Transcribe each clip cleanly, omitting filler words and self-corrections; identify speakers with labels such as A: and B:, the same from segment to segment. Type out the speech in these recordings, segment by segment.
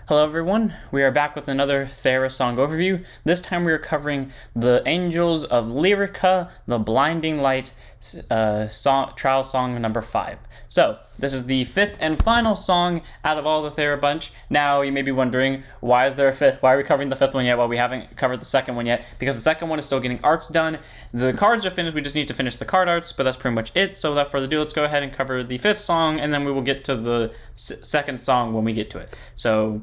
A: Hello everyone, we are back with another Thera Song overview. This time we are covering the Angels of Lyrica, the Blinding Light Trial Song number 5. So, this is the 5th and final song out of all the Thera bunch. Now, you may be wondering, why is there a 5th? Why are we covering the 5th one yet while we haven't covered the 2nd one yet? Because the 2nd one is still getting arts done. The cards are finished, we just need to finish the card arts, but that's pretty much it. So without further ado, let's go ahead and cover the 5th song, and then we will get to the 2nd song when we get to it. So,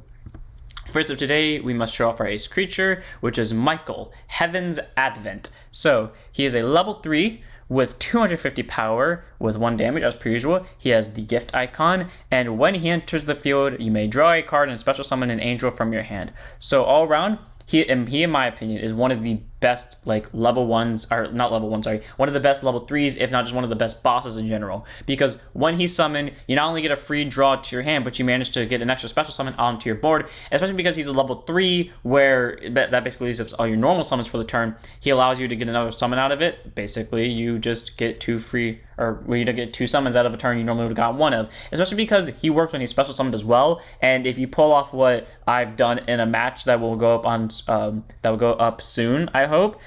A: first of today, we must show off our ace creature, which is Michael, Heaven's Advent. So, he is a level 3 with 250 power with 1 damage as per usual. He has the gift icon, and when he enters the field, you may draw a card and special summon an angel from your hand. So all around, he in my opinion, is one of the best, like, level 1s, or not level 1, sorry, one of the best level 3s, if not just one of the best bosses in general. Because when he's summoned, you not only get a free draw to your hand, but you manage to get an extra special summon onto your board, especially because he's a level 3, where that basically leaves up all your normal summons for the turn. He allows you to get another summon out of it. Basically, you just get 2 free, or you don't get 2 summons out of a turn you normally would have got 1 of, especially because he works when he's special summoned as well. And if you pull off what I've done in a match that will go up on that will go up soon, I hope,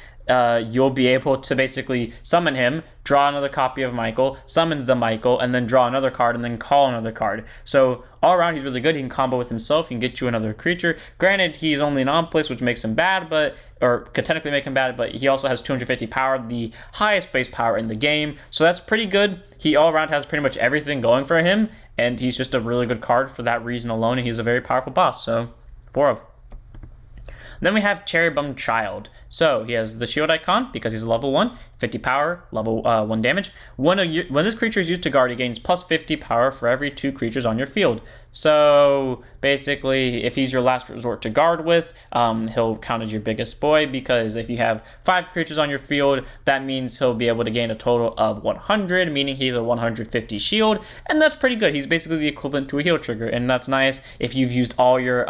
A: you'll be able to basically summon him, draw another copy of Michael, summons the Michael, and then draw another card, and then call another card. So all around, he's really good. He can combo with himself. He can get you another creature. Granted, he's only non-place, which makes him bad, or could technically make him bad, but he also has 250 power, the highest base power in the game. So that's pretty good. He all around has pretty much everything going for him, and he's just a really good card for that reason alone, and he's a very powerful boss. So 4 of. Then we have Cherubim Child. So he has the shield icon because he's a level 1, 50 power, level 1 damage. When this creature is used to guard, he gains plus 50 power for every 2 creatures on your field. So basically, if he's your last resort to guard with, he'll count as your biggest boy, because if you have 5 creatures on your field, that means he'll be able to gain a total of 100, meaning he's a 150 shield, and that's pretty good. He's basically the equivalent to a heal trigger, and that's nice if you've used all your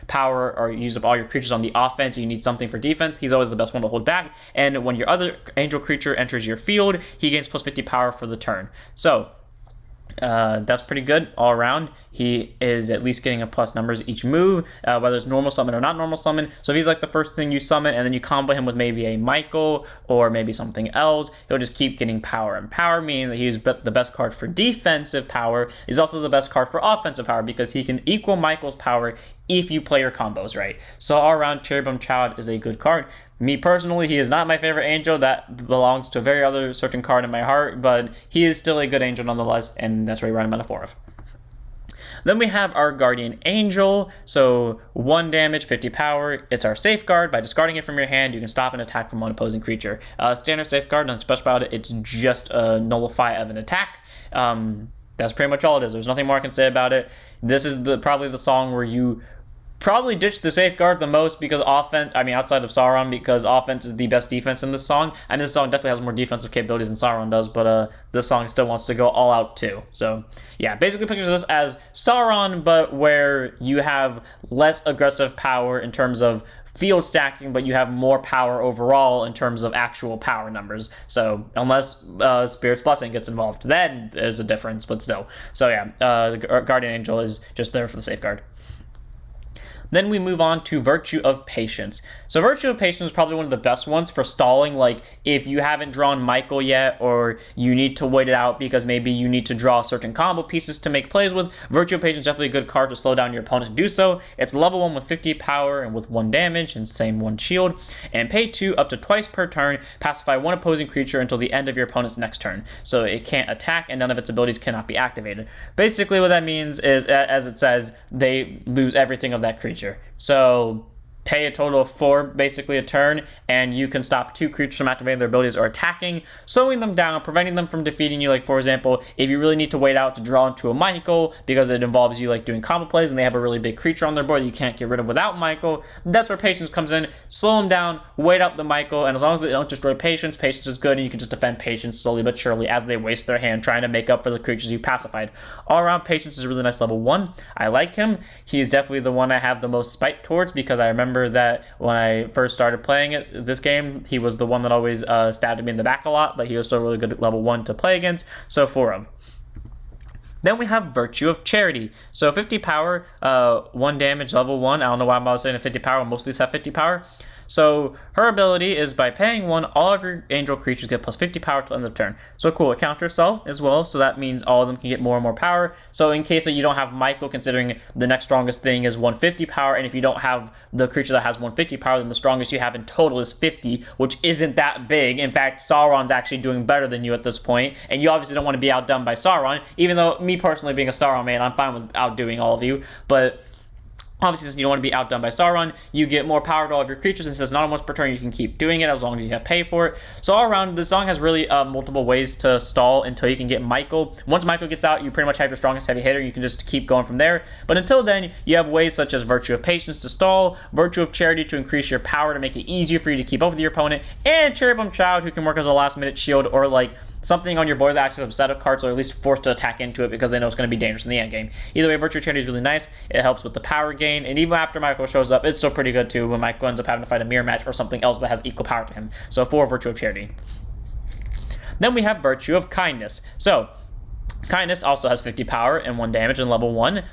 A: power or used up all your creatures on the offense, you need something for defense. He's always the best one to hold back, and when your other angel creature enters your field, he gains plus 50 power for the turn. So that's pretty good all around. He is at least getting a plus numbers each move, whether it's normal summon or not normal summon. So if he's like the first thing you summon, and then you combo him with maybe a Michael or maybe something else, he'll just keep getting power and power, meaning that he's the best card for defensive power. He's also the best card for offensive power, because he can equal Michael's power if you play your combos right. So all around, Cherubim Child is a good card. Me personally, he is not my favorite angel. That belongs to a very other certain card in my heart, but he is still a good angel nonetheless, and that's where we run him out of 4 of. Then we have our Guardian Angel. So 1 damage, 50 power. It's our safeguard. By discarding it from your hand, you can stop an attack from one opposing creature. Standard safeguard, nothing special about it. It's just a nullify of an attack. That's pretty much all it is. There's nothing more I can say about it. This is probably the song where you probably ditch the safeguard the most, because outside of Sauron, because offense is the best defense in this song. This song definitely has more defensive capabilities than Sauron does, but this song still wants to go all out too. So yeah, basically pictures this as Sauron, but where you have less aggressive power in terms of field stacking, but you have more power overall in terms of actual power numbers. So unless Spirit's Blessing gets involved, then there's a difference, but still. So yeah, the Guardian Angel is just there for the safeguard. Then we move on to Virtue of Patience. So Virtue of Patience is probably one of the best ones for stalling, like if you haven't drawn Michael yet, or you need to wait it out because maybe you need to draw certain combo pieces to make plays with. Virtue of Patience is definitely a good card to slow down your opponent to do so. It's level 1 with 50 power and with 1 damage and same 1 shield. And pay 2 up to twice per turn, pacify 1 opposing creature until the end of your opponent's next turn. So it can't attack, and none of its abilities cannot be activated. Basically what that means is, as it says, they lose everything of that creature. So pay a total of 4, basically a turn, and you can stop 2 creatures from activating their abilities or attacking, slowing them down, preventing them from defeating you. Like, for example, if you really need to wait out to draw into a Michael because it involves you like doing combo plays and they have a really big creature on their board that you can't get rid of without Michael, that's where Patience comes in. Slow them down, wait out the Michael, and as long as they don't destroy Patience, Patience is good, and you can just defend Patience slowly but surely as they waste their hand trying to make up for the creatures you pacified. All around, Patience is a really nice level 1. I like him. He is definitely the one I have the most spite towards, because I remember that when I first started playing this game, he was the one that always stabbed me in the back a lot, but he was still a really good level 1 to play against. So 4 of. Then we have Virtue of Charity. So 50 power, 1 damage, level 1. I don't know why I'm always saying 50 power. Most of these have 50 power. So her ability is by paying 1, all of your angel creatures get plus 50 power till the end of the turn. So cool, it counts herself as well, so that means all of them can get more and more power. So in case that you don't have Michael, considering the next strongest thing is 150 power, and if you don't have the creature that has 150 power, then the strongest you have in total is 50, which isn't that big. In fact, Sauron's actually doing better than you at this point, and you obviously don't want to be outdone by Sauron, even though me personally being a Sauron man, I'm fine with outdoing all of you, but obviously, since you don't want to be outdone by Sauron, you get more power to all of your creatures, and since it's not once per turn, you can keep doing it as long as you have pay for it. So all around, this song has really multiple ways to stall until you can get Michael. Once Michael gets out, you pretty much have your strongest heavy hitter. You can just keep going from there. But until then, you have ways such as Virtue of Patience to stall, Virtue of Charity to increase your power to make it easier for you to keep up with your opponent, and Cherubim Child, who can work as a last-minute shield or like something on your board that acts as a set of cards, or at least forced to attack into it because they know it's going to be dangerous in the end game. Either way, Virtue of Charity is really nice. It helps with the power gain, and even after Michael shows up, it's still pretty good too when Michael ends up having to fight a mirror match or something else that has equal power to him. So 4 Virtue of Charity. Then we have Virtue of Kindness. So Kindness also has 50 power and 1 damage in level 1.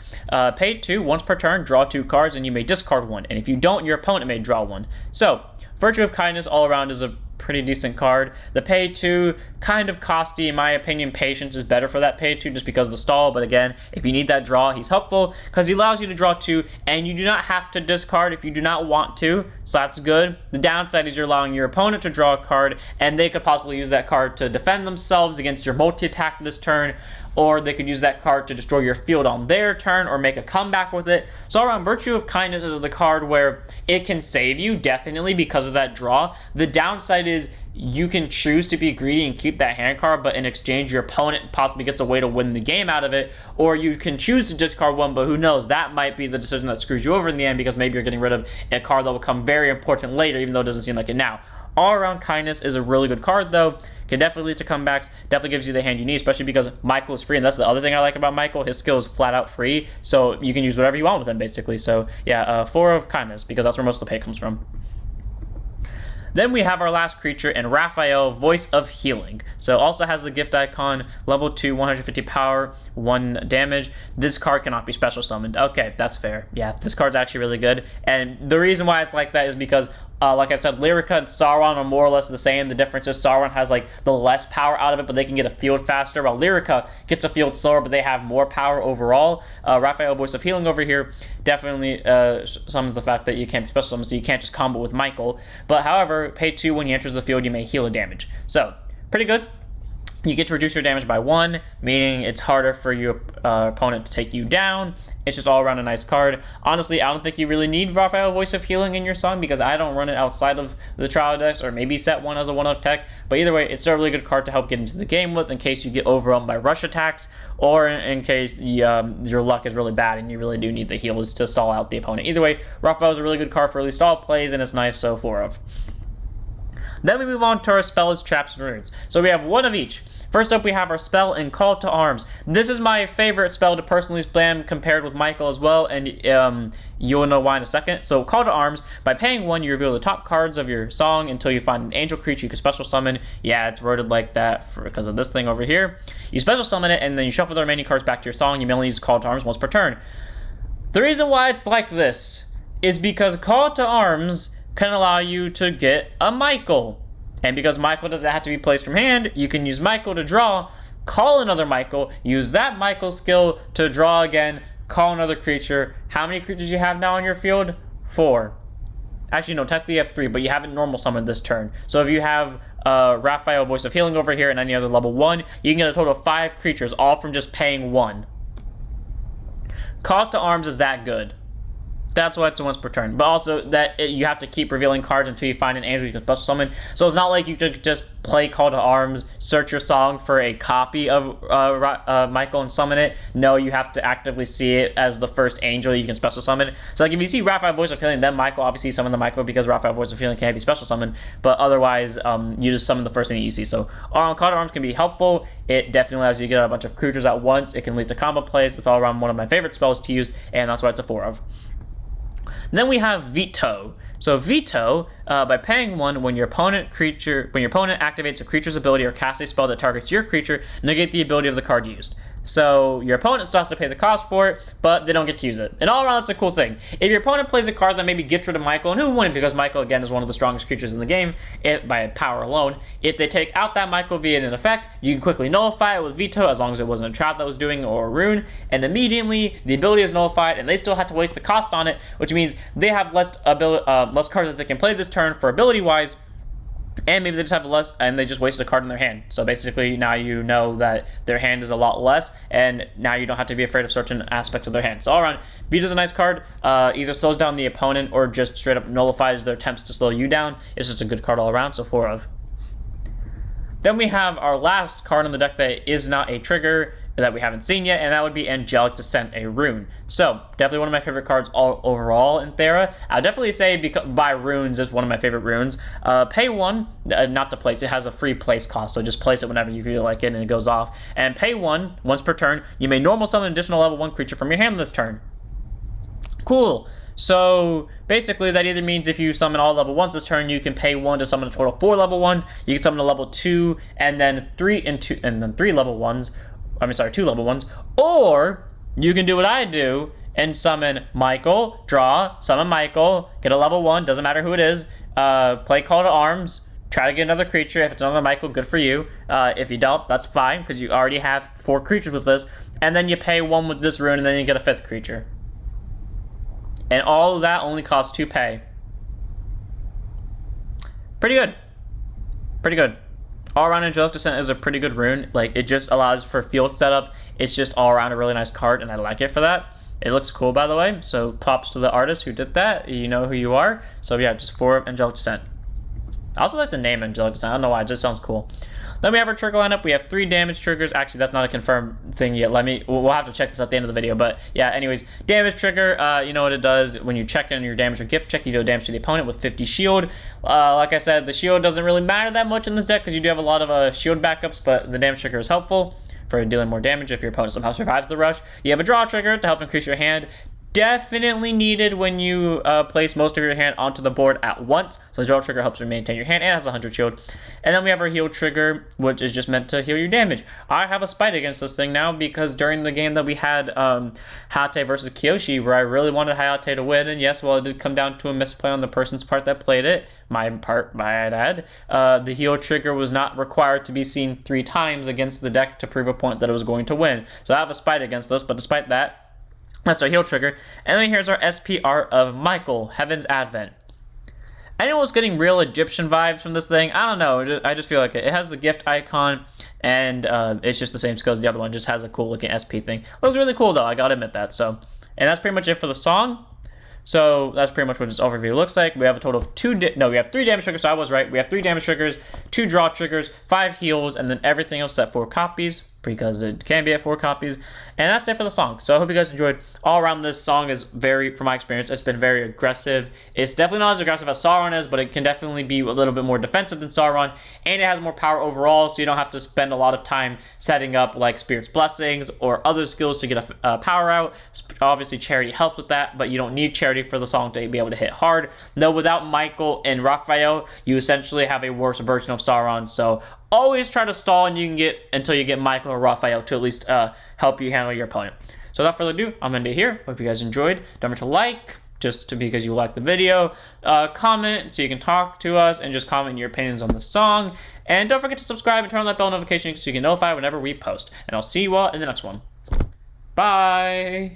A: Pay 2, once per turn, draw 2 cards, and you may discard 1. And if you don't, your opponent may draw 1. So Virtue of Kindness all around is a pretty decent card. The pay 2, kind of costly in my opinion. Patience is better for that pay 2 just because of the stall, but again, if you need that draw, he's helpful because he allows you to draw 2 and you do not have to discard if you do not want to, so that's good. The downside is you're allowing your opponent to draw a card and they could possibly use that card to defend themselves against your multi-attack this turn, or they could use that card to destroy your field on their turn or make a comeback with it. So all around, Virtue of Kindness is the card where it can save you, definitely, because of that draw. The downside is you can choose to be greedy and keep that hand card, but in exchange, your opponent possibly gets a way to win the game out of it, or you can choose to discard 1, but who knows, that might be the decision that screws you over in the end because maybe you're getting rid of a card that will come very important later, even though it doesn't seem like it now. All around, Kindness is a really good card though. Can definitely lead to comebacks, definitely gives you the hand you need, especially because Michael is free, and that's the other thing I like about Michael. His skill is flat out free, so you can use whatever you want with him basically. So yeah, 4 of Kindness, because that's where most of the pay comes from. Then we have our last creature in Raphael, Voice of Healing. So also has the gift icon, level 2, 150 power, 1 damage. This card cannot be special summoned. Okay, that's fair. Yeah, this card's actually really good. And the reason why it's like that is because like I said, Lyrica and Sauron are more or less the same. The difference is Sauron has like the less power out of it, but they can get a field faster, while Lyrica gets a field slower, but they have more power overall. Raphael, Voice of Healing over here definitely summons the fact that you can't be special summon, so you can't just combo with Michael. But however, pay 2, when he enters the field, you may heal a damage. So, pretty good. You get to reduce your damage by 1, meaning it's harder for your opponent to take you down. It's just all around a nice card. Honestly, I don't think you really need Raphael, Voice of Healing in your song because I don't run it outside of the trial decks, or maybe set 1 as a 1-of tech. But either way, it's a really good card to help get into the game with in case you get overwhelmed by rush attacks, or in case your luck is really bad and you really do need the heals to stall out the opponent. Either way, Raphael is a really good card for early stall plays, and it's nice, so 4 of. Then we move on to our spells, traps, and runes. So we have 1 of each. First up, we have our spell in Call to Arms. This is my favorite spell to personally spam compared with Michael as well, and you'll know why in a second. So Call to Arms, by paying 1, you reveal the top cards of your song until you find an angel creature you can special summon. Yeah, it's worded like that because of this thing over here. You special summon it, and then you shuffle the remaining cards back to your song. You may only use Call to Arms once per turn. The reason why it's like this is because Call to Arms can allow you to get a Michael. And because Michael doesn't have to be placed from hand, you can use Michael to draw, call another Michael, use that Michael skill to draw again, call another creature. How many creatures you have now on your field? 4. Actually, no, technically you have 3, but you haven't normal summoned this turn. So if you have Raphael, Voice of Healing over here, and any other level 1, you can get a total of 5 creatures, all from just paying 1. Call to Arms is that good. That's why it's a once per turn. But also that you have to keep revealing cards until you find an angel you can special summon. So it's not like you could just play Call to Arms, search your song for a copy of Michael and summon it. No, you have to actively see it as the first angel you can special summon. So like if you see Raphael, Voice of Healing, then Michael, obviously summon the Michael because Raphael, Voice of Healing can't be special summoned. But otherwise, you just summon the first thing that you see. So Call to Arms can be helpful. It definitely allows you to get a bunch of creatures at once. It can lead to combo plays. It's all around one of my favorite spells to use, and that's why it's a 4 of. Then we have Veto. So Veto, by paying 1, when your opponent activates a creature's ability or casts a spell that targets your creature, negate the ability of the card used. So your opponent still has to pay the cost for it, but they don't get to use it. And all around, that's a cool thing. If your opponent plays a card that maybe gets rid of Michael, and who wouldn't, because Michael, again, is one of the strongest creatures in the game by power alone, if they take out that Michael via an effect, you can quickly nullify it with Veto, as long as it wasn't a trap that was doing, or a rune, and immediately the ability is nullified, and they still have to waste the cost on it, which means they have less cards that they can play this turn for ability-wise, and maybe they just have less, and they just wasted a card in their hand. So basically, now you know that their hand is a lot less, and now you don't have to be afraid of certain aspects of their hand. So all around, Veto's a nice card. Either slows down the opponent or just straight up nullifies their attempts to slow you down. It's just a good card all around, so 4 of. Then we have our last card in the deck that is not a trigger that we haven't seen yet, and that would be Angelic Descent, a rune. So, definitely one of my favorite cards overall in Thera. I'll definitely say by runes is one of my favorite runes. Pay 1, not to place, it has a free place cost, so just place it whenever you feel like it and it goes off. And pay 1, once per turn, you may normal summon an additional level 1 creature from your hand this turn. Cool. So basically that either means if you summon all level 1s this turn, you can pay 1 to summon a total of 4 level 1s. You can summon a level 2 and then 3 level 1s. I mean, sorry, 2 level 1s. Or you can do what I do and summon Michael, draw, summon Michael, get a level 1, doesn't matter who it is, play Call to Arms, try to get another creature. If it's another Michael, good for you. If you don't, that's fine, because you already have 4 creatures with this. And then you pay 1 with this rune, and then you get a 5th creature. And all of that only costs 2 pay. Pretty good. Pretty good. All around, Angelic Descent is a pretty good rune. Like, it just allows for field setup. It's just all around a really nice card, and I like it for that. It looks cool, by the way. So props to the artist who did that. You know who you are. So yeah, just 4 of Angelic Descent. I also like the name Angelic Descent. I don't know why. It just sounds cool. Then we have our trigger lineup. We have 3 damage triggers. Actually, that's not a confirmed thing yet. We'll have to check this at the end of the video. But yeah, anyways, damage trigger, you know what it does. When you check in your damage or gift check, you do damage to the opponent with 50 shield. Like I said, the shield doesn't really matter that much in this deck because you do have a lot of shield backups, but the damage trigger is helpful for dealing more damage if your opponent somehow survives the rush. You have a draw trigger to help increase your hand. Definitely needed when you place most of your hand onto the board at once. So the draw trigger helps you maintain your hand and has 100 shield. And then we have our heal trigger, which is just meant to heal your damage. I have a spite against this thing now because during the game that we had Hayate versus Kiyoshi, where I really wanted Hayate to win, and yes, well, it did come down to a misplay on the person's part that played it, my part, my dad, the heal trigger was not required to be seen 3 times against the deck to prove a point that it was going to win. So I have a spite against this, but despite that, that's our heal trigger. And then here's our SPR of Michael, Heaven's Advent. Anyone was getting real Egyptian vibes from this thing? I don't know. I just feel like it has the gift icon, and it's just the same skill as the other one. Just has a cool looking SP thing. Looks really cool though. I gotta admit that. So, and that's pretty much it for the song. So that's pretty much what this overview looks like. We have a total of we have 3 damage triggers, so I was right. We have 3 damage triggers, 2 draw triggers, 5 heals, and then everything else at 4 copies, because it can be at 4 copies. And that's it for the song. So I hope you guys enjoyed. All around, this song is from my experience, it's been very aggressive. It's definitely not as aggressive as Sauron is, but it can definitely be a little bit more defensive than Sauron, and it has more power overall, so you don't have to spend a lot of time setting up like Spirit's Blessings or other skills to get a power out. Obviously, Charity helps with that, but you don't need Charity for the song to be able to hit hard. No, without Michael and Raphael, you essentially have a worse version of Sauron, so always try to stall and you can get until you get Michael or Raphael to at least help you handle your opponent. So without further ado, I'm gonna end it here. Hope you guys enjoyed. Don't forget to like, because you like the video. Comment so you can talk to us and just comment your opinions on the song. And don't forget to subscribe and turn on that bell notification so you get notified whenever we post. And I'll see you all in the next one. Bye!